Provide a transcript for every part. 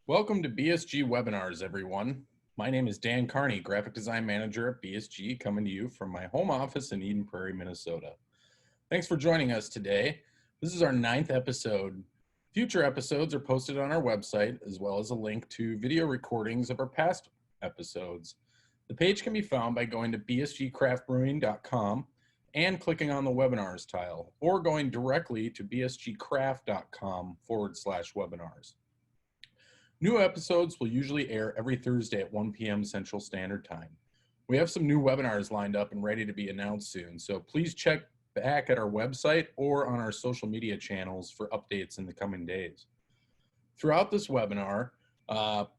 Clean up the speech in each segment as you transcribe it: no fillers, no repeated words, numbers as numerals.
Welcome to BSG webinars, everyone. My name is Dan Carney, Graphic Design Manager at BSG, coming to you from my home office in Eden Prairie, Minnesota. Thanks for joining us today. This is our 9th episode. Future episodes are posted on our website, as well as a link to video recordings of our past episodes. The page can be found by going to bsgcraftbrewing.com and clicking on the webinars tile, or going directly to bsgcraft.com/webinars. New episodes will usually air every Thursday at 1 p.m. Central Standard Time. We have some new webinars lined up and ready to be announced soon, so please check back at our website or on our social media channels for updates in the coming days. Throughout this webinar,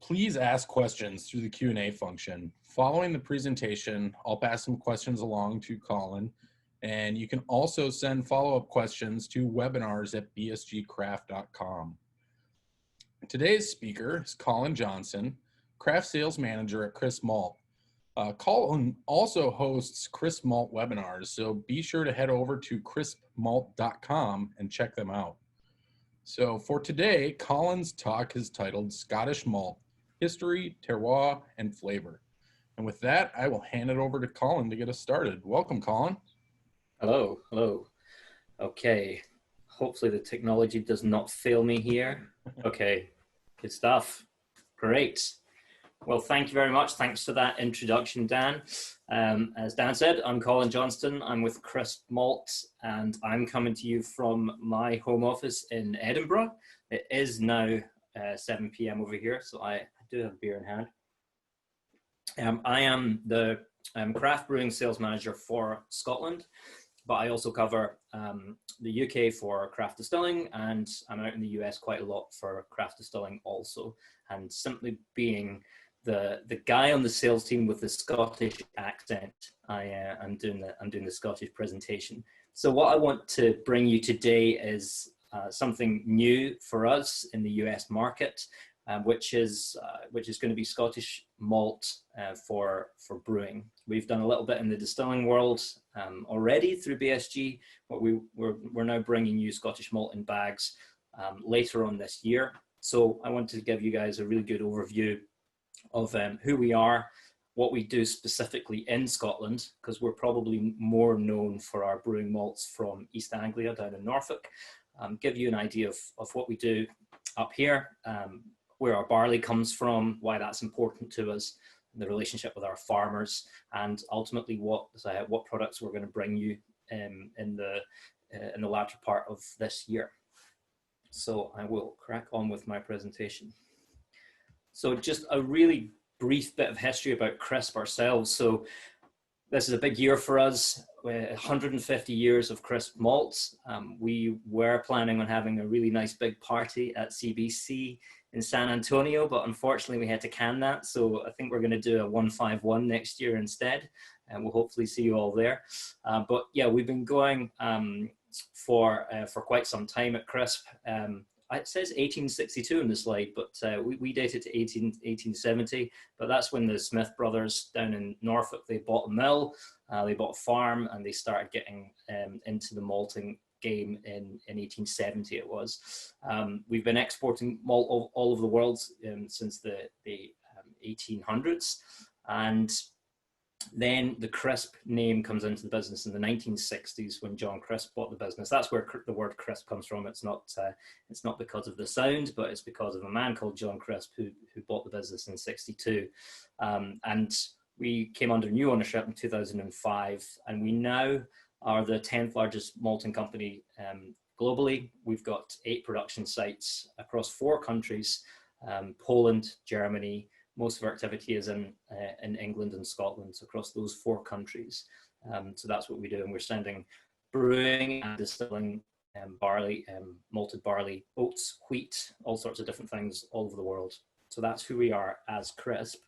please ask questions through the Q&A function. Following the presentation, I'll pass some questions along to Colin, and you can also send follow-up questions to webinars@bsgcraft.com. Today's speaker is Colin Johnson, Craft Sales Manager at Crisp Malt. Colin also hosts Crisp Malt webinars, so be sure to head over to crispmalt.com and check them out. So for today, Colin's talk is titled Scottish Malt, History, Terroir, and Flavor. And with that, I will hand it over to Colin to get us started. Welcome, Colin. Hello. Okay, hopefully the technology does not fail me here. Okay, good stuff. Great. Well, thank you very much. Thanks for that introduction, Dan. As Dan said, I'm Colin Johnston. I'm with Crisp Malt, and I'm coming to you from my home office in Edinburgh. It is now 7 p.m. over here, so I do have a beer in hand. I am the craft brewing sales manager for Scotland, but I also cover the UK for craft distilling, and I'm out in the US quite a lot for craft distilling also. And simply being the guy on the sales team with the Scottish accent, I'm doing the Scottish presentation. So what I want to bring you today is something new for us in the US market, which is going to be Scottish malt for brewing. We've done a little bit in the distilling world already through BSG, but we're now bringing you Scottish malt in bags later on this year. So I want to give you guys a really good overview of who we are, what we do specifically in Scotland, because we're probably more known for our brewing malts from East Anglia down in Norfolk. Give you an idea of what we do up here, where our barley comes from, why that's important to us, the relationship with our farmers, and ultimately what products we're going to bring you in the latter part of this year. So I will crack on with my presentation. So just a really brief bit of history about Crisp ourselves. So this is a big year for us, 150 years of Crisp malts. We were planning on having a really nice big party at CBC in San Antonio, but unfortunately we had to can that. So I think we're going to do a 151 next year instead, and we'll hopefully see you all there. But yeah, we've been going for quite some time at Crisp. It says 1862 in the slide, but we date it to 1870. But that's when the Smith brothers down in Norfolk, they bought a mill, they bought a farm, and they started getting into the malting game in 1870 it was. We've been exporting malt all over the world since the 1800s. And then the Crisp name comes into the business in the 1960s when John Crisp bought the business. That's where the word crisp comes from. It's not because of the sound, but it's because of a man called John Crisp who bought the business in 62. And we came under new ownership in 2005, and we now are the 10th largest malting company globally. We've got 8 production sites across 4 countries, Poland, Germany. Most of our activity is in England and Scotland, so across those 4 countries. So that's what we do, and we're sending brewing and distilling barley, malted barley, oats, wheat, all sorts of different things all over the world. So that's who we are as Crisp.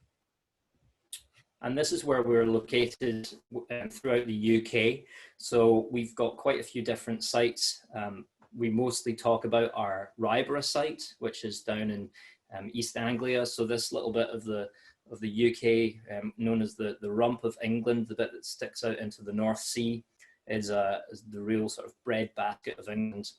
And this is where we're located throughout the UK. So we've got quite a few different sites. We mostly talk about our Ryborough site, which is down in East Anglia. So this little bit of the UK, known as the rump of England, the bit that sticks out into the North Sea, is the real sort of breadbasket of England.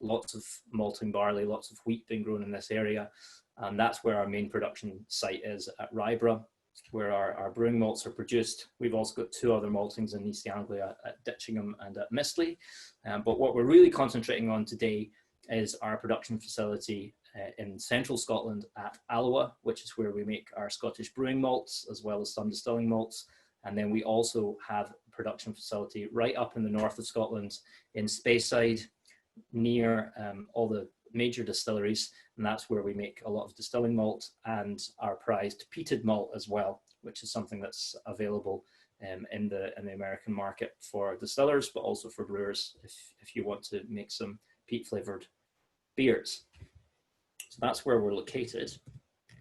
lots of malting barley, lots of wheat being grown in this area. And that's where our main production site is, at Ryborough, where our brewing malts are produced. We've also got 2 other maltings in East Anglia, at Ditchingham and at Mistley. But what we're really concentrating on today is our production facility in central Scotland at Alloa, which is where we make our Scottish brewing malts, as well as some distilling malts. And then we also have a production facility right up in the north of Scotland in Speyside, near all the major distilleries, and that's where we make a lot of distilling malt and our prized peated malt as well, which is something that's available in the American market for distillers, but also for brewers if you want to make some peat flavored beers. So that's where we're located.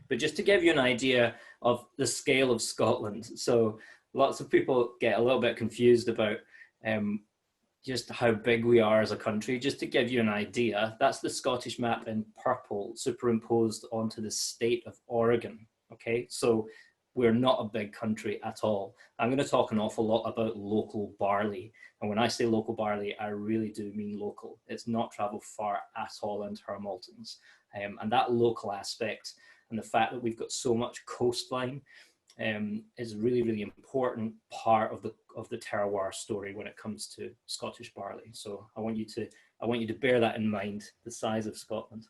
But just to give you an idea of the scale of Scotland, so lots of people get a little bit confused about just how big we are as a country. Just to give you an idea, that's the Scottish map in purple superimposed onto the state of Oregon. Okay, so we're not a big country at all. I'm going to talk an awful lot about local barley. And when I say local barley, I really do mean local. It's not traveled far at all into our maltings. And that local aspect and the fact that we've got so much coastline is a really, really important part of the terroir story when it comes to Scottish barley. So I want you to bear that in mind, the size of Scotland.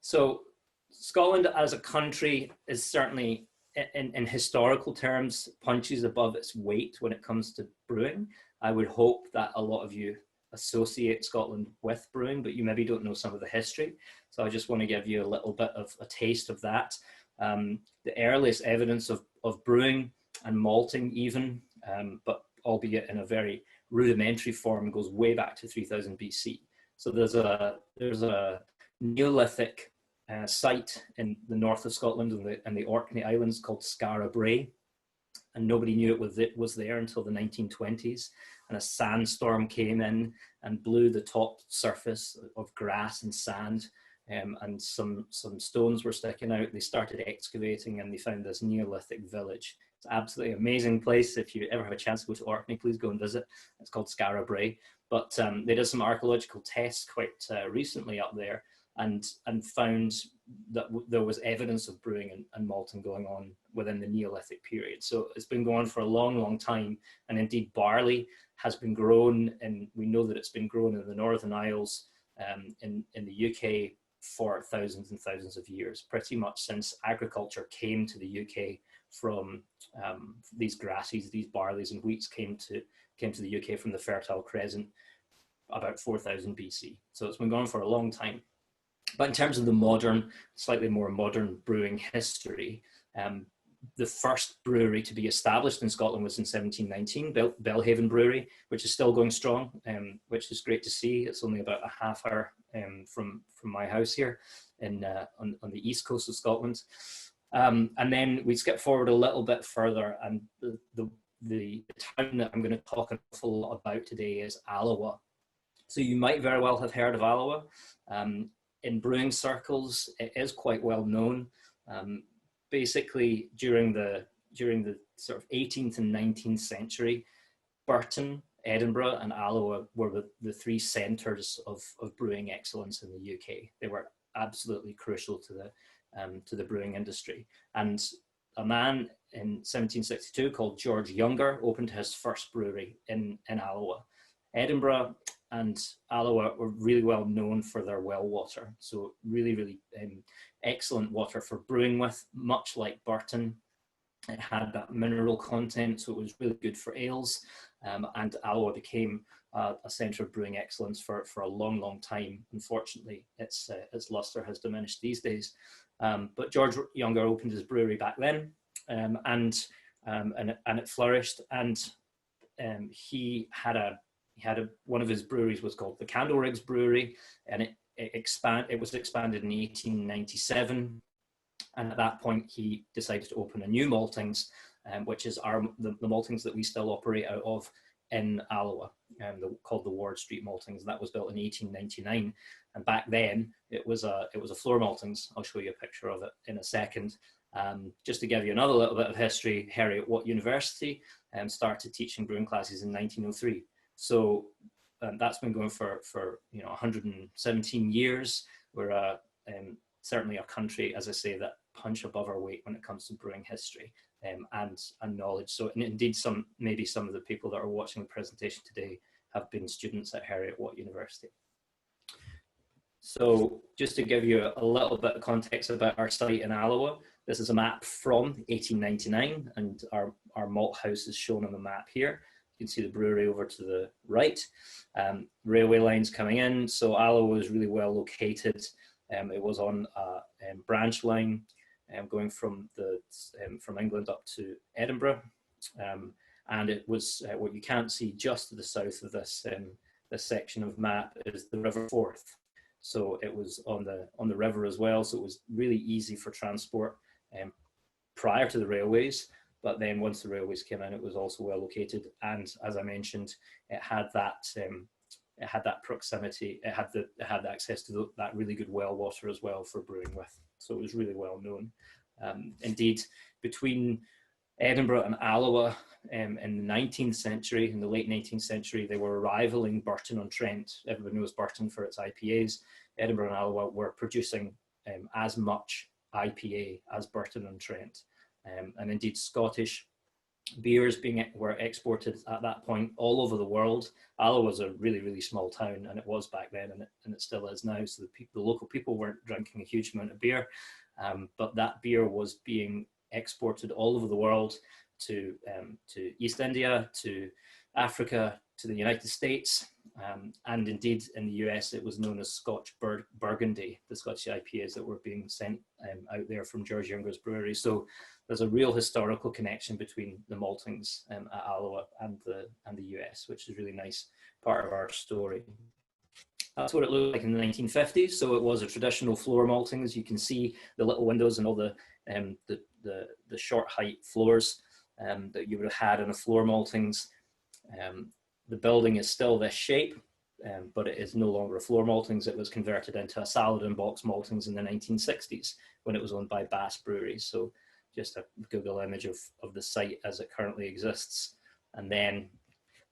So Scotland as a country is certainly, in historical terms, punches above its weight when it comes to brewing. I would hope that a lot of you associate Scotland with brewing, but you maybe don't know some of the history. So I just want to give you a little bit of a taste of that. The earliest evidence of brewing and malting even, but albeit in a very rudimentary form, goes way back to 3000 BC. So there's a Neolithic site in the north of Scotland and the Orkney Islands called Skara Brae, and nobody knew it was there until the 1920s. And a sandstorm came in and blew the top surface of grass and sand, and some stones were sticking out. They started excavating and they found this Neolithic village. It's an absolutely amazing place. If you ever have a chance to go to Orkney, please go and visit. It's called Skara Brae. But they did some archaeological tests quite recently up there, and found that there was evidence of brewing and malting going on within the Neolithic period. So it's been going on for a long, long time. And indeed, barley has been grown, and we know that it's been grown in the Northern Isles, in the UK, for thousands and thousands of years, pretty much since agriculture came to the UK from these grasses, these barleys and wheats came to the UK from the Fertile Crescent about 4000 BC. So it's been going for a long time. But in terms of the modern, slightly more modern brewing history, the first brewery to be established in Scotland was in 1719, Belhaven Brewery, which is still going strong, which is great to see. It's only about a half hour from my house here on the east coast of Scotland. And then we skip forward a little bit further, and the town that I'm going to talk an awful lot about today is Alloa. So you might very well have heard of Alloa. In brewing circles, it is quite well known. Basically, during the sort of 18th and 19th century, Burton, Edinburgh, and Alloa were the 3 centres of brewing excellence in the UK. They were absolutely crucial to the brewing industry. And a man in 1762 called George Younger opened his first brewery in Alloa. Edinburgh and Alloa were really well known for their well water. So really, really excellent water for brewing with, much like Burton. It had that mineral content, so it was really good for ales. And Alloa became a centre of brewing excellence for a long, long time. Unfortunately, its lustre has diminished these days. But George Younger opened his brewery back then, and it flourished. And he had one of his breweries was called the Candleriggs Brewery, and it was expanded in 1897. And at that point, he decided to open a new maltings, which is the maltings that we still operate out of in Alloa, called the Ward Street Maltings. And that was built in 1899. And back then, it was a floor maltings. I'll show you a picture of it in a second. Just to give you another little bit of history, Heriot-Watt University started teaching brewing classes in 1903. So that's been going for 117 years. We're certainly a country, as I say, that punch above our weight when it comes to brewing history and knowledge. So, and indeed, maybe some of the people that are watching the presentation today have been students at Heriot-Watt University. So just to give you a little bit of context about our site in Alloa, this is a map from 1899, and our malt house is shown on the map here. You can see the brewery over to the right, railway lines coming in. So Alloa was really well located. It was on a branch line going from England up to Edinburgh. And it was, what you can't see just to the south of this section of map is the River Forth. So it was on the river as well. So it was really easy for transport prior to the railways. But then once the railways came in, it was also well located. And as I mentioned, it had that proximity. It had access to that really good well water as well for brewing with. So it was really well known. Indeed, between Edinburgh and Alloa in the 19th century, in the late 19th century, they were rivaling Burton-on-Trent. Everybody knows Burton for its IPAs. Edinburgh and Alloa were producing as much IPA as Burton-on-Trent. And indeed, Scottish beers were exported at that point all over the world. Alloa was a really, really small town, and it was back then, and it still is now. So the local people weren't drinking a huge amount of beer, but that beer was being exported all over the world to East India, to Africa, to the United States, and indeed in the US it was known as Scotch Burgundy, the Scottish IPAs that were being sent out there from George Younger's brewery. So there's a real historical connection between the maltings at Alloa and the US, which is a really nice part of our story. That's what it looked like in the 1950s. So it was a traditional floor malting. As you can see, the little windows and all the short height floors that you would have had in the floor maltings. The building is still this shape, but it is no longer a floor maltings. It was converted into a salad and box maltings in the 1960s when it was owned by Bass Breweries. So just a Google image of the site as it currently exists. And then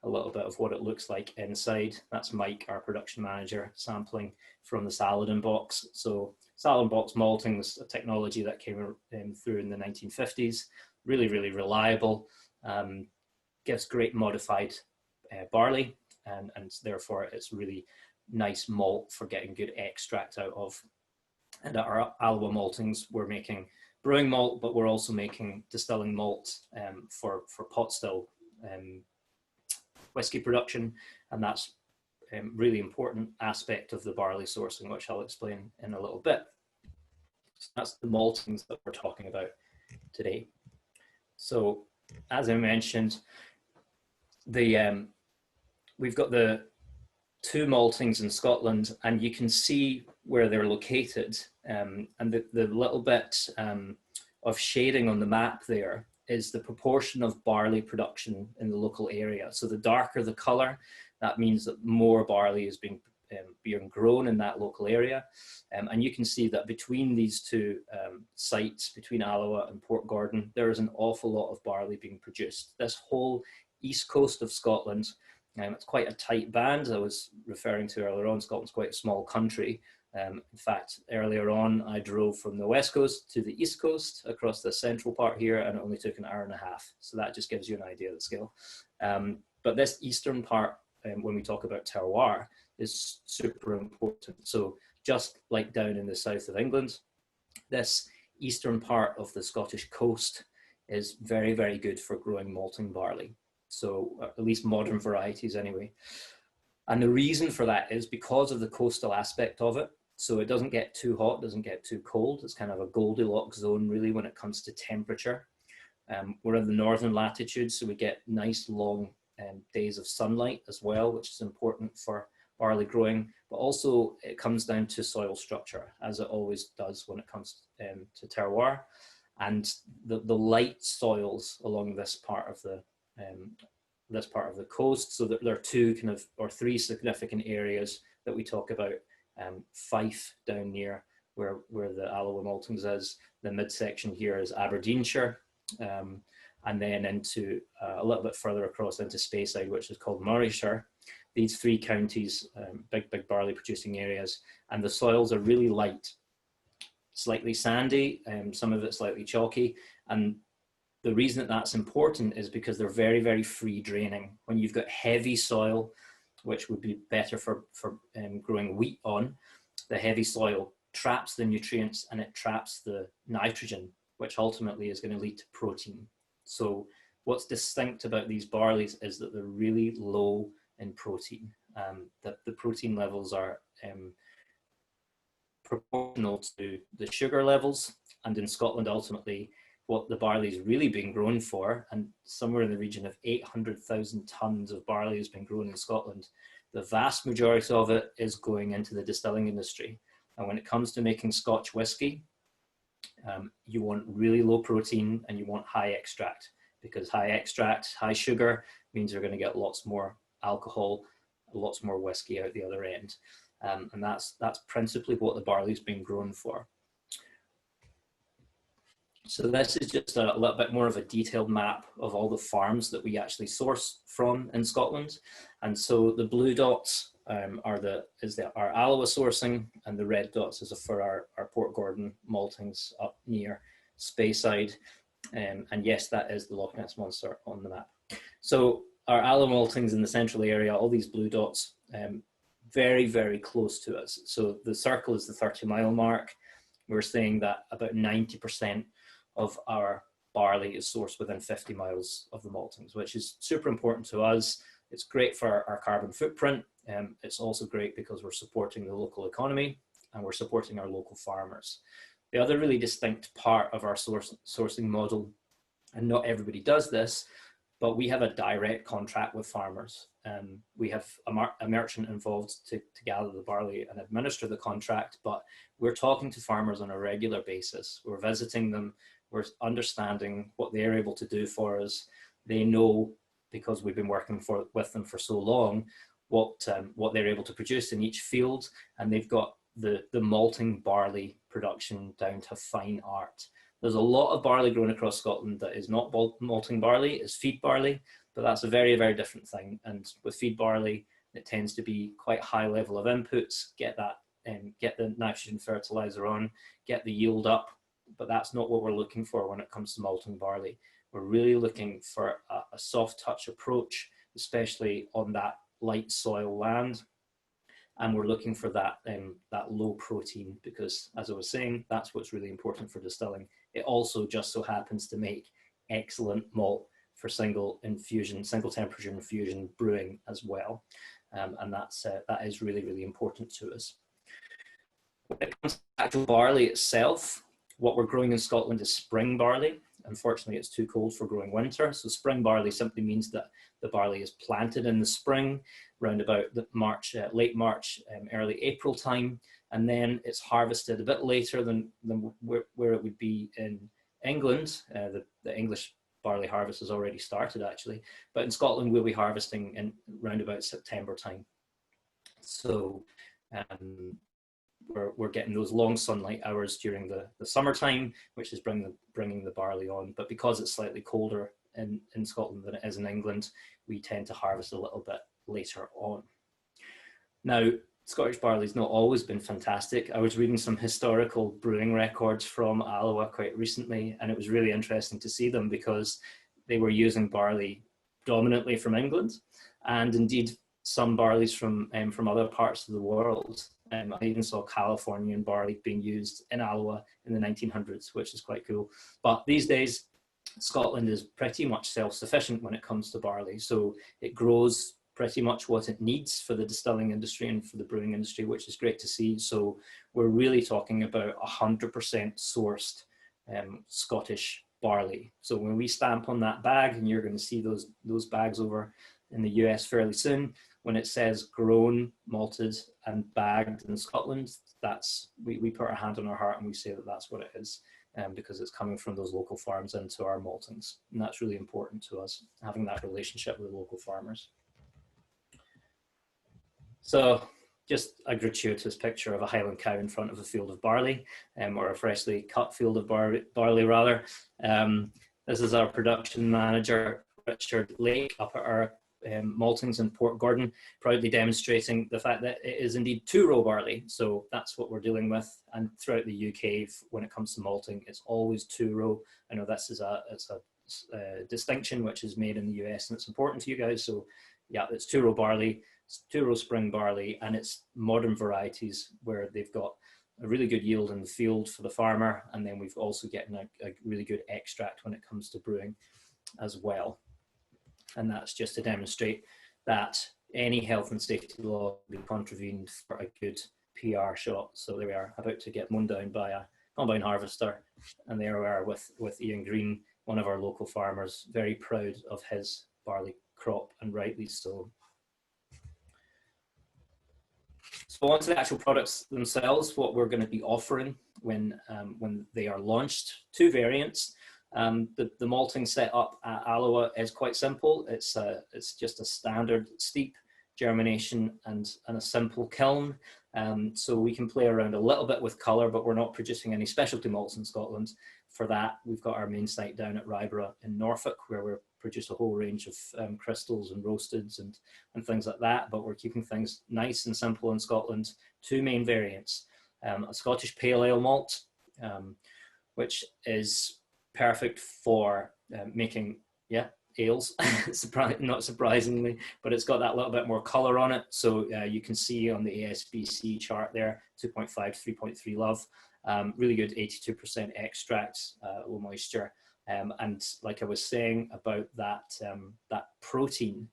a little bit of what it looks like inside. That's Mike, our production manager, sampling from the salad and box. So salad and box malting was a technology that came through in the 1950s. Really, really reliable. Gives great modified barley, and therefore it's really nice malt for getting good extract out of. And at our Alloa maltings, we're making brewing malt, but we're also making distilling malt for pot still whisky production, and that's a really important aspect of the barley sourcing, which I'll explain in a little bit. So that's the maltings that we're talking about today. So as I mentioned, we've got the two maltings in Scotland, and you can see where they're located, and the little bit of shading on the map there is the proportion of barley production in the local area. So the darker the color, that means that more barley is being grown in that local area. And you can see that between these two sites, between Alloa and Port Gordon, there is an awful lot of barley being produced. This whole east coast of Scotland, it's quite a tight band. I was referring to earlier on, Scotland's quite a small country. In fact, earlier on, I drove from the west coast to the east coast across the central part here, and it only took an hour and a half. So that just gives you an idea of the scale. But this eastern part, when we talk about terroir, is super important. So just like down in the south of England, this eastern part of the Scottish coast is very, very good for growing malting barley. So at least modern varieties anyway. And the reason for that is because of the coastal aspect of it. So it doesn't get too hot, doesn't get too cold. It's kind of a Goldilocks zone really when it comes to temperature. We're in the northern latitudes, so we get nice long days of sunlight as well, which is important for barley growing. But also it comes down to soil structure, as it always does when it comes to terroir. And the light soils along this part of the coast. So that there are two or three significant areas that we talk about. Fife down near where the Alloa maltings is. The midsection here is Aberdeenshire, and then into a little bit further across into Speyside, which is called Morayshire. these three counties, big barley producing areas, and the soils are really light, slightly sandy, some of it slightly chalky. And the reason that that's important is because they're very, very free draining. When you've got heavy soil, which would be better for growing wheat on, the heavy soil traps the nutrients and it traps the nitrogen, which ultimately is going to lead to protein. So what's distinct about these barleys is that they're really low in protein. That the protein levels are proportional to the sugar levels. And in Scotland, ultimately, what the barley is really being grown for, and somewhere in the region of 800,000 tons of barley has been grown in Scotland, the vast majority of it is going into the distilling industry. And when it comes to making Scotch whisky, you want really low protein and you want high extract, because high extract, high sugar means you're going to get lots more alcohol, lots more whiskey out the other end. And that's principally what the barley's been grown for. So this is just a little bit more of a detailed map of all the farms that we actually source from in Scotland. And so the blue dots are our Alloa sourcing, and the red dots is for our Port Gordon maltings up near Speyside. And yes, that is the Loch Ness Monster on the map. So our Alloa maltings in the central area, all these blue dots, very, very close to us. So the circle is the 30-mile mark. We're saying that about 90% of our barley is sourced within 50 miles of the maltings, which is super important to us. It's great for our carbon footprint. It's also great because we're supporting the local economy and we're supporting our local farmers. The other really distinct part of our sourcing model, and not everybody does this, but we have a direct contract with farmers. We have a merchant involved to gather the barley and administer the contract, but we're talking to farmers on a regular basis. We're visiting them, we're understanding what they're able to do for us. They know, because we've been working with them for so long, what they're able to produce in each field, and they've got the malting barley production down to fine art. There's a lot of barley grown across Scotland that is not malting barley, it's feed barley, but that's a very, very different thing. And with feed barley, it tends to be quite high level of inputs, get the nitrogen fertilizer on, get the yield up, but that's not what we're looking for when it comes to malting barley. We're really looking for a soft touch approach, especially on that light soil land. And we're looking for that low protein, because as I was saying, that's what's really important for distilling. It also just so happens to make excellent malt for single temperature infusion brewing as well. And that is really, really important to us. When it comes to actual barley itself, what we're growing in Scotland is spring barley. Unfortunately, it's too cold for growing winter. So spring barley simply means that the barley is planted in the spring, round about late March, early April time, and then it's harvested a bit later than where it would be in England. The English barley harvest has already started, actually, but in Scotland we'll be harvesting in round about September time. So we're getting those long sunlight hours during the summertime, which is bringing the barley on. But because it's slightly colder in Scotland than it is in England, we tend to harvest a little bit later on. Now, Scottish barley's not always been fantastic. I was reading some historical brewing records from Alloa quite recently, and it was really interesting to see them because they were using barley dominantly from England, and indeed some barleys from other parts of the world. I even saw Californian barley being used in Alloa in the 1900s, which is quite cool. But these days, Scotland is pretty much self-sufficient when it comes to barley. So it grows pretty much what it needs for the distilling industry and for the brewing industry, which is great to see. So we're really talking about 100% sourced Scottish barley. So when we stamp on that bag, and you're going to see those bags over in the US fairly soon, when it says grown, malted and bagged in Scotland, we put our hand on our heart and we say that that's what it is, because it's coming from those local farms into our maltings. And that's really important to us, having that relationship with the local farmers. So just a gratuitous picture of a Highland cow in front of a field of barley, or a freshly cut field of barley rather. This is our production manager, Richard Lake, up at our maltings in Port Gordon, proudly demonstrating the fact that it is indeed 2-row barley. So that's what we're dealing with. And throughout the UK, when it comes to malting, it's always 2-row. I know this is a distinction which is made in the US, and it's important to you guys. So yeah, it's 2-row barley, it's 2-row spring barley, and it's modern varieties where they've got a really good yield in the field for the farmer. And then we've also getting a really good extract when it comes to brewing as well. And that's just to demonstrate that any health and safety law will be contravened for a good PR shot. So there we are, about to get mown down by a combine harvester. And there we are with Ian Green, one of our local farmers, very proud of his barley crop, and rightly so. So on to the actual products themselves, what we're going to be offering when they are launched. 2 variants. The malting setup at Alloa is quite simple. It's just a standard steep, germination, and a simple kiln. So we can play around a little bit with colour, but we're not producing any specialty malts in Scotland. For that, we've got our main site down at Ryborough in Norfolk, where we produce a whole range of crystals and roasteds and things like that. But we're keeping things nice and simple in Scotland. 2 main variants: a Scottish pale ale malt, which is perfect for making ales, not surprisingly, but it's got that little bit more color on it. So you can see on the ASBC chart there, 2.5 to 3.3 love. Really good 82% extract, low moisture. And like I was saying about that protein,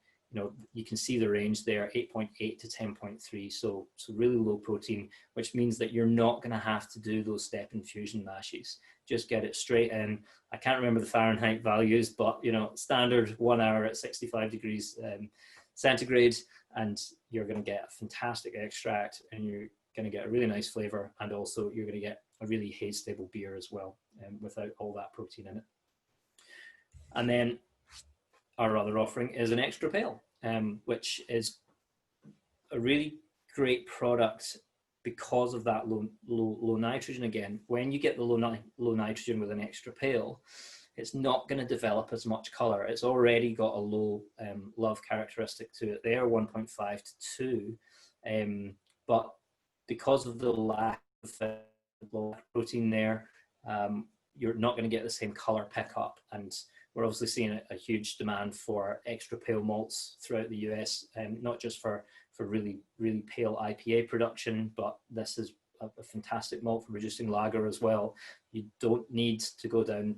you can see the range there, 8.8 to 10.3. So really low protein, which means that you're not going to have to do those step infusion mashes. Just get it straight in. I can't remember the Fahrenheit values, but standard 1 hour at 65 degrees centigrade, and you're going to get a fantastic extract, and you're going to get a really nice flavor, and also you're going to get a really haze stable beer as well, without all that protein in it. And then our other offering is an extra pale, which is a really great product because of that low nitrogen. Again, when you get the low nitrogen with an extra pale, it's not going to develop as much color. It's already got a low love characteristic to it there, 1.5 to 2. But because of the lack of protein there, you're not going to get the same color pickup. And we're obviously seeing a huge demand for extra pale malts throughout the US, not just for really, really pale IPA production, but this is a fantastic malt for producing lager as well. You don't need to go down,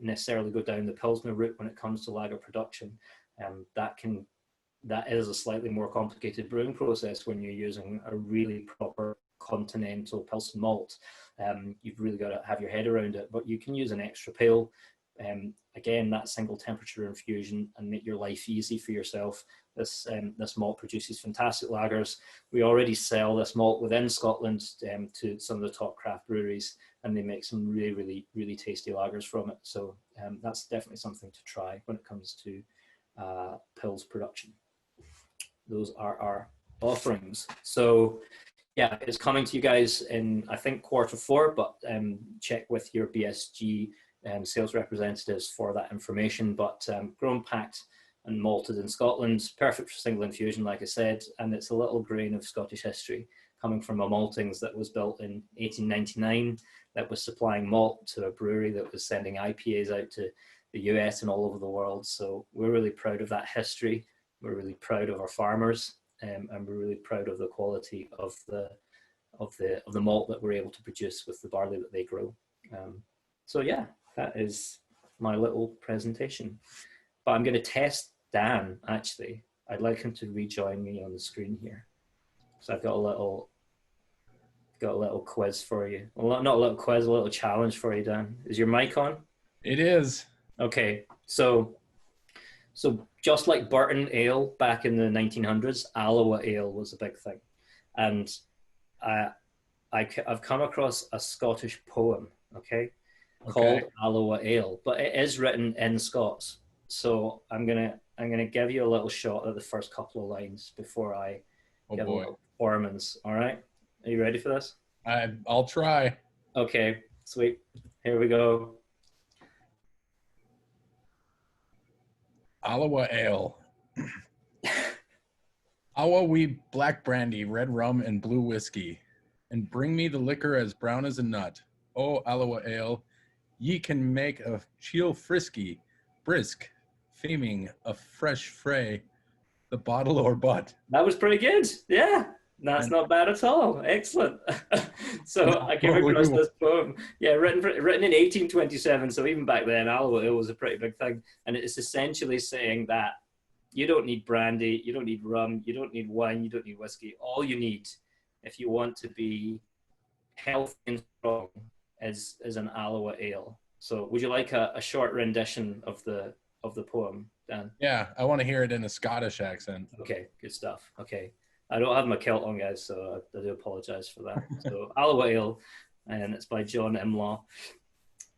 necessarily go down the Pilsner route when it comes to lager production. That is a slightly more complicated brewing process when you're using a really proper continental Pilsen malt. You've really got to have your head around it, but you can use an extra pale. Again, that single temperature infusion, and make your life easy for yourself. This malt produces fantastic lagers. We already sell this malt within Scotland to some of the top craft breweries, and they make some really, really, really tasty lagers from it. So that's definitely something to try when it comes to Pils production. Those are our offerings. So yeah, it's coming to you guys in, I think, Q4, but check with your BSG sales representatives for that information. But grown, packed, and malted in Scotland, perfect for single infusion, like I said, and it's a little grain of Scottish history coming from a maltings that was built in 1899, that was supplying malt to a brewery that was sending IPAs out to the US and all over the world. So we're really proud of that history. We're really proud of our farmers, and we're really proud of the quality of the malt that we're able to produce with the barley that they grow. So yeah, that is my little presentation. But I'm going to test Dan, actually. I'd like him to rejoin me on the screen here. So I've got a little quiz for you. Well, not a little quiz, a little challenge for you, Dan. Is your mic on? It is. Okay, so just like Burton Ale back in the 1900s, Alloa Ale was a big thing. And I've come across a Scottish poem, okay, called Alloa Ale, but it is written in Scots. So I'm gonna give you a little shot at the first couple of lines before I give a little performance. All right, are you ready for this? I'll try. Okay, sweet. Here we go. Alloa Ale. Awa we black brandy, red rum, and blue whiskey, and bring me the liquor as brown as a nut. Oh, Alawa ale, ye can make a chill frisky, brisk, faming a fresh fray, the bottle or butt. That was pretty good. Yeah, that's And not bad at all. Excellent. So I came across this poem. Yeah, written in 1827. So even back then, Alloa Ale was a pretty big thing, and it's essentially saying that you don't need brandy, you don't need rum, you don't need wine, you don't need whiskey. All you need, if you want to be healthy and strong, is an Alloa Ale. So would you like a short rendition of the poem, Dan? yeah, I want to hear it in a Scottish accent. Okay, good stuff. Okay. I don't have my kilt on, guys, so I do apologise for that. So, Alloa Ale, and it's by John Imlaw.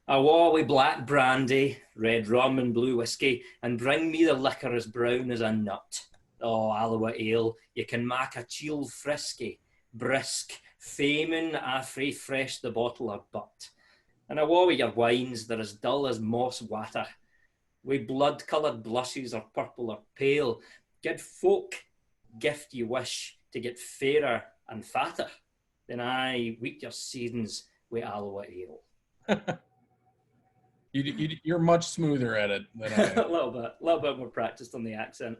Awa wi black brandy, red rum and blue whiskey, and bring me the liquor as brown as a nut. Oh, Alloa Ale, you can mak a chill frisky, brisk, famine afrae fresh the bottle or butt. And awa wi your wines, they're as dull as moss water, wi blood-coloured blushes or purple or pale. Good folk, gift you wish to get fairer and fatter, then I wheat your seasons with Alloa Ale. You're much smoother at it than I am. a little bit more practiced on the accent.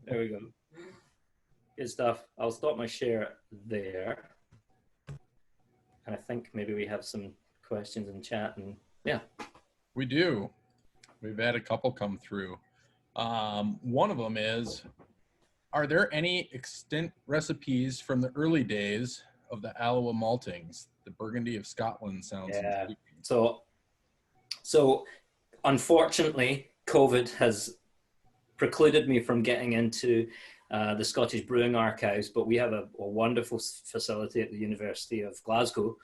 There we go. Good stuff. I'll stop my share there. And I think maybe we have some questions in chat, and yeah. We do. We've had a couple come through. One of them is, are there any extant recipes from the early days of the Alloa maltings? The Burgundy of Scotland sounds intriguing. So unfortunately, COVID has precluded me from getting into the Scottish Brewing Archives, but we have a wonderful facility at the University of Glasgow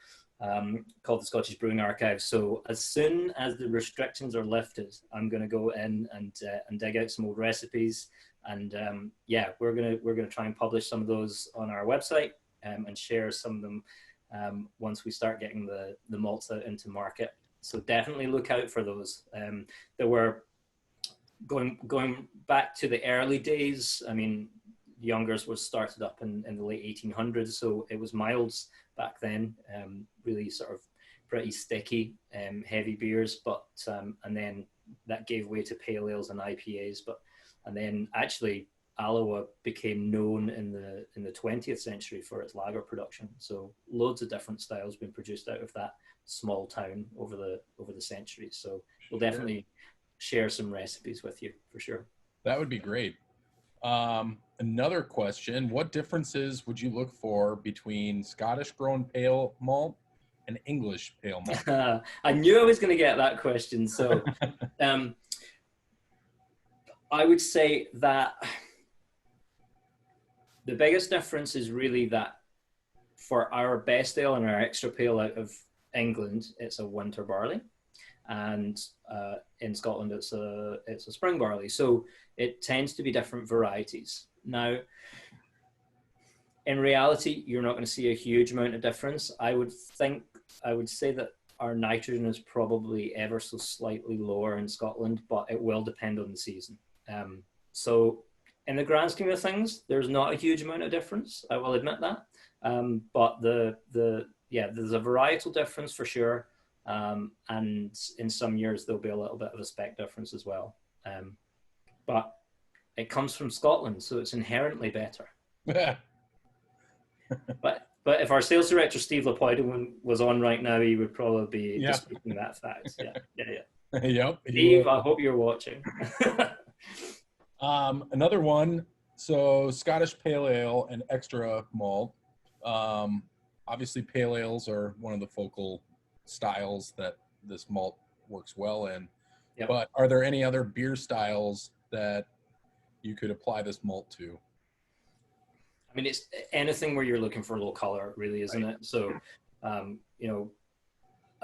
called the Scottish Brewing Archives. So as soon as the restrictions are lifted, I'm going to go in and dig out some old recipes. And yeah, we're gonna try and publish some of those on our website and share some of them once we start getting the malts out into market. So definitely look out for those. There were going back to the early days. I mean, Youngers was started up in the late 1800s, so it was milds back then. Really sort of pretty sticky, heavy beers, but and then that gave way to pale ales and IPAs, and then actually Alloa became known in the 20th century for its lager production. So loads of different styles been produced out of that small town over the centuries. So we'll definitely share some recipes with you for sure. That would be great. Another question, what differences would you look for between Scottish grown pale malt and English pale malt? I knew I was going to get that question. So I would say that the biggest difference is really that for our best ale and our extra pale out of England, it's a winter barley, and in Scotland it's a spring barley. So it tends to be different varieties. Now, in reality, you're not going to see a huge amount of difference. I would say that our nitrogen is probably ever so slightly lower in Scotland, but it will depend on the season. So in the grand scheme of things, there's not a huge amount of difference. I will admit that. But there's a varietal difference for sure. And in some years, there'll be a little bit of a spec difference as well. But it comes from Scotland, so it's inherently better. But if our sales director, Steve Lapoide, was on right now, he would probably be disputing that fact. Yeah. Yep. Steve, I hope you're watching. Another one, so Scottish pale ale and extra malt. Obviously pale ales are one of the focal styles that this malt works well in. Yep. But are there any other beer styles that you could apply this malt to? I mean, it's anything where you're looking for a little color, really, isn't it? So,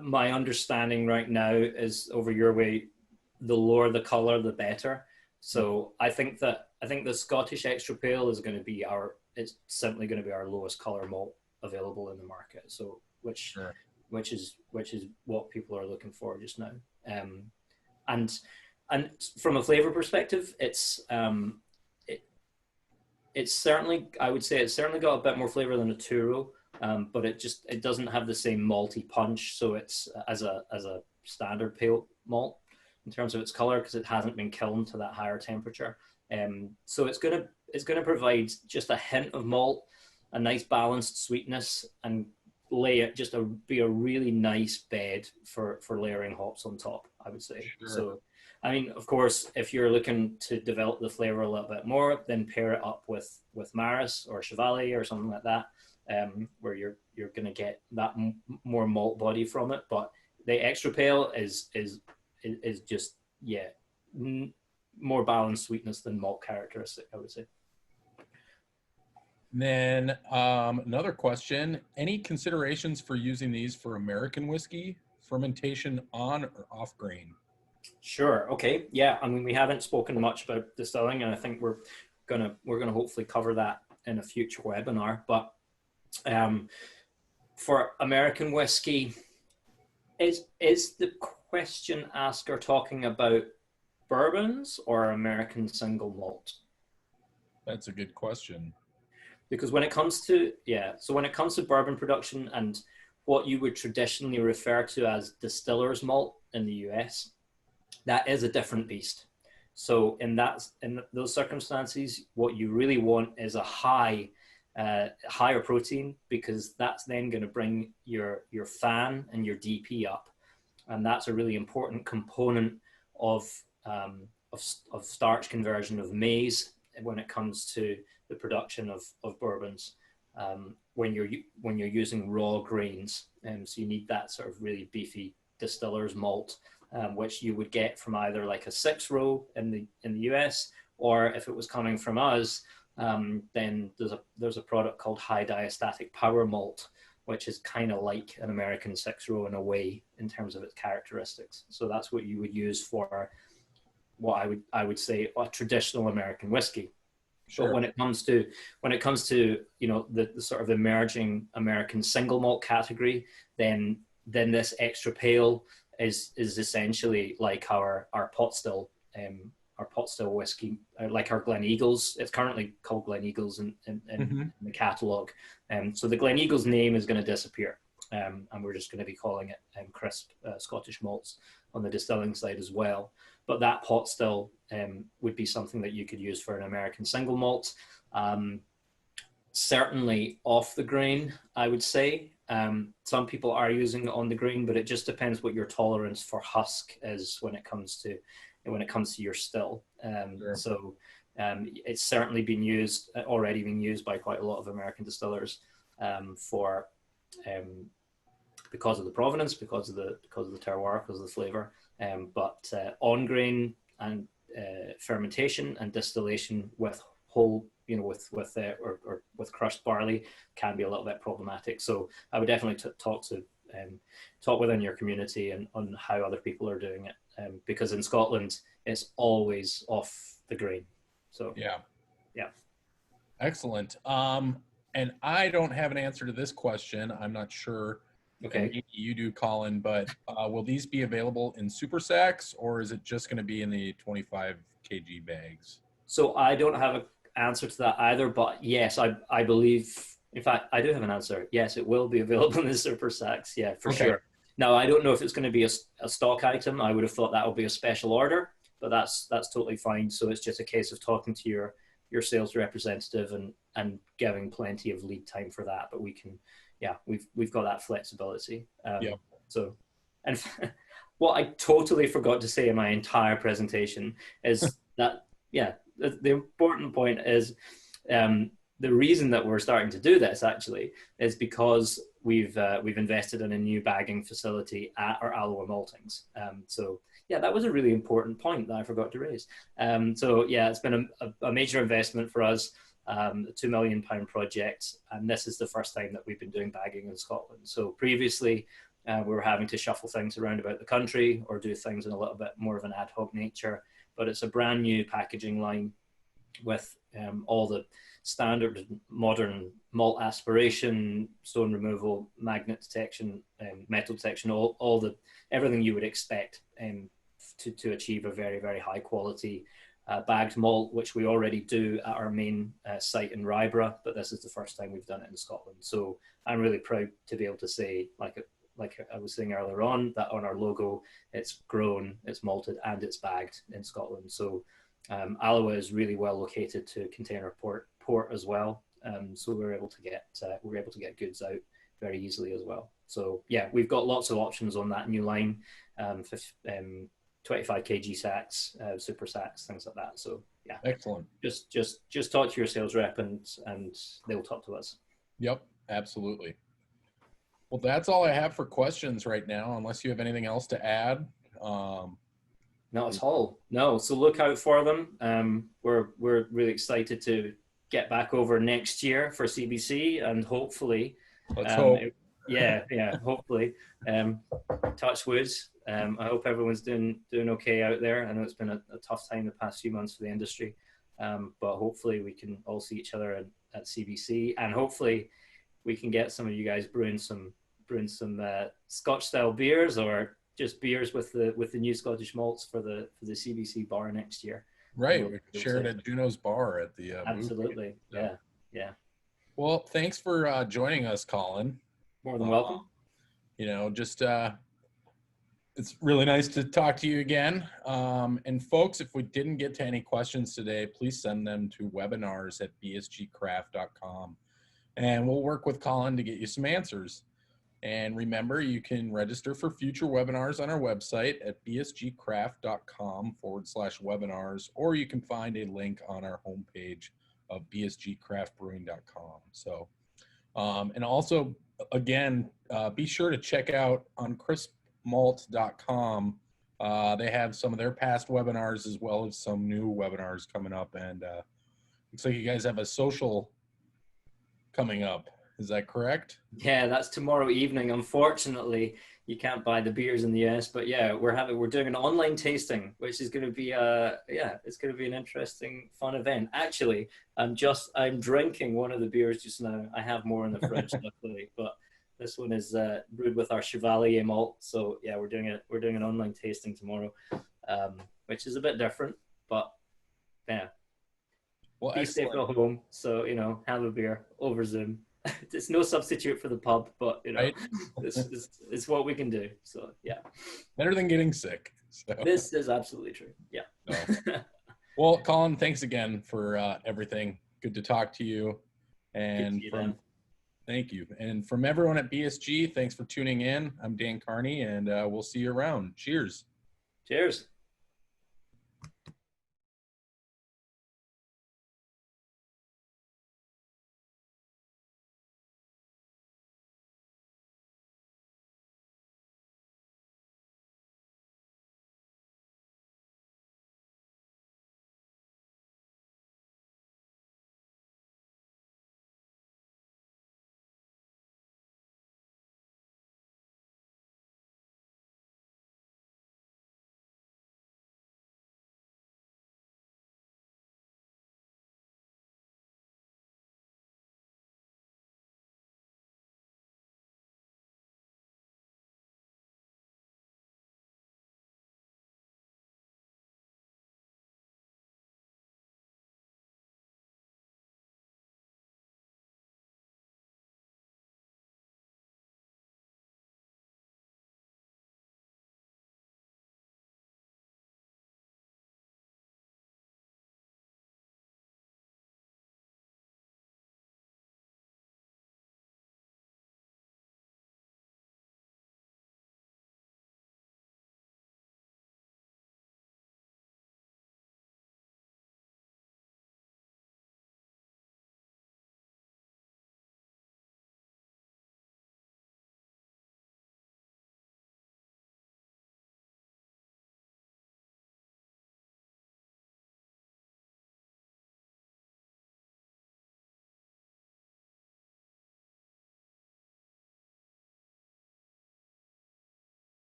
my understanding right now is over your way, the lower the color, the better. So I think the Scottish extra pale is going to be it's simply going to be our lowest color malt available in the market. So which is what people are looking for just now. And from a flavor perspective, it's certainly, I would say it's certainly got a bit more flavor than a Turo, but it doesn't have the same malty punch. So it's as a standard pale malt in terms of its color, because it hasn't been kilned to that higher temperature. So it's gonna provide just a hint of malt, a nice balanced sweetness, and be a really nice bed for layering hops on top, I would say. Sure. So I mean, of course, if you're looking to develop the flavor a little bit more, then pair it up with Maris or Chevalier or something like that, where you're going to get that more malt body from it. But the extra pale is just more balanced sweetness than malt characteristic, I would say. Then another question: any considerations for using these for American whiskey fermentation on or off grain? Sure. Okay. Yeah. I mean, we haven't spoken much about distilling, and I think we're gonna hopefully cover that in a future webinar. But for American whiskey, is the question asker talking about bourbons or American single malt? That's a good question. Because when it comes to bourbon production and what you would traditionally refer to as distiller's malt in the US, that is a different beast. So in those circumstances, what you really want is a higher protein, because that's then going to bring your FAN and your DP up, and that's a really important component of starch conversion of maize when it comes to the production of bourbons. When you're using raw grains, so you need that sort of really beefy distiller's malt. Which you would get from either like a 6-row in the US, or if it was coming from us, then there's a product called high diastatic power malt, which is kind of like an American 6-row in a way in terms of its characteristics. So that's what you would use for what I would say a traditional American whiskey. Sure. But when it comes to the sort of emerging American single malt category, then this extra pale is essentially like our pot still whiskey, like our Glen Eagles. It's currently called Glen Eagles in the catalogue. So the Glen Eagles name is going to disappear, and we're just going to be calling it crisp Scottish malts on the distilling side as well. But that pot still would be something that you could use for an American single malt. Certainly off the grain, I would say. Some people are using it on the grain, but it just depends what your tolerance for husk is when it comes to your still. Sure. So it's certainly already been used by quite a lot of American distillers for because of the provenance, because of the terroir, because of the flavor. But on grain and fermentation and distillation with whole, with crushed barley can be a little bit problematic. So I would definitely talk within your community and on how other people are doing it, because in Scotland it's always off the grain. So yeah. Excellent. And I don't have an answer to this question. I'm not sure. Okay. Maybe you do, Colin, but will these be available in super sacks, or is it just going to be in the 25 kg bags? So I don't have an answer to that either, but yes, I believe, in fact, I do have an answer. Yes, it will be available in the super sacks. Yeah, for sure. Now, I don't know if it's going to be a stock item. I would have thought that would be a special order, but that's totally fine. So it's just a case of talking to your sales representative and giving plenty of lead time for that. But we can, we've got that flexibility. So, and what I totally forgot to say in my entire presentation is that, the important point is the reason that we're starting to do this actually is because we've invested in a new bagging facility at our Alloa Maltings. So that was a really important point that I forgot to raise. It's been a major investment for us, a £2 million project, and this is the first time that we've been doing bagging in Scotland. So previously we were having to shuffle things around about the country or do things in a little bit more of an ad hoc nature, but it's a brand new packaging line with all the standard modern malt aspiration, stone removal, magnet detection, metal detection, everything you would expect to achieve a very, very high quality bagged malt, which we already do at our main site in Ryborough, but this is the first time we've done it in Scotland. So I'm really proud to be able to say, like I was saying earlier on, that on our logo, it's grown, it's malted, and it's bagged in Scotland. So Alloa is really well located to container port as well. So we're able to get goods out very easily as well. So yeah, we've got lots of options on that new line, 25 kg sacks, super sacks, things like that. So yeah, excellent. Just talk to your sales rep and they'll talk to us. Yep, absolutely. Well, that's all I have for questions right now, unless you have anything else to add. Not at all. No. So look out for them. We're really excited to get back over next year for CBC, and hopefully, let's hope. Hopefully, touch wood. I hope everyone's doing okay out there. I know it's been a tough time the past few months for the industry, but hopefully we can all see each other at CBC, and hopefully we can get some of you guys brewing some Scotch style beers, or just beers with the new Scottish malts for the CBC bar next year. Right, we could share it at Juno's bar at the absolutely, yeah. Well, thanks for joining us, Colin. More than welcome. Just it's really nice to talk to you again. And folks, if we didn't get to any questions today, please send them to webinars@bsgcraft.com, and we'll work with Colin to get you some answers. And remember, you can register for future webinars on our website at bsgcraft.com/webinars, or you can find a link on our homepage of bsgcraftbrewing.com. So, and also, again, be sure to check out on crispmalt.com. They have some of their past webinars as well as some new webinars coming up. And looks like you guys have a social coming up. Is that correct? Yeah, that's tomorrow evening. Unfortunately, you can't buy the beers in the US, but yeah, we're doing an online tasting, which is going to be it's going to be an interesting, fun event. Actually, I'm drinking one of the beers just now. I have more in the fridge, luckily, but this one is brewed with our Chevalier malt. So yeah, we're doing an online tasting tomorrow, which is a bit different, but yeah. Well, be safe at home. So have a beer over Zoom. It's no substitute for the pub, but right? it's what we can do. So yeah, better than getting sick. So. This is absolutely true. Yeah. No. Well, Colin, thanks again for everything. Good to talk to you. And thank you. And from everyone at BSG, thanks for tuning in. I'm Dan Carney, and we'll see you around. Cheers. Cheers.